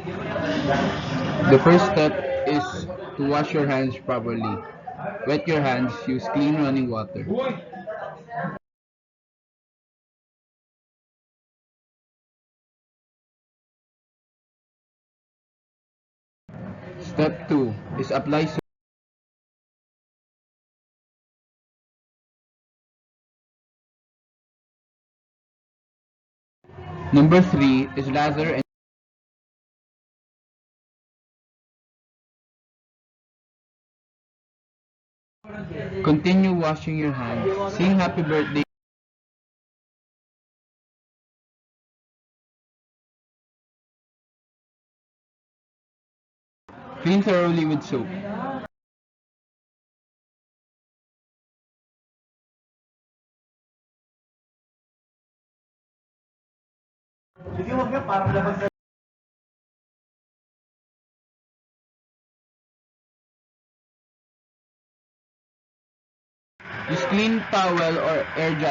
The first step is to wash your hands properly. Wet your hands, use clean running water. Step 2 is apply soap. Number 3 is lather and continue washing your hands. Sing happy birthday. Clean thoroughly with soap. Use clean towel or air dry.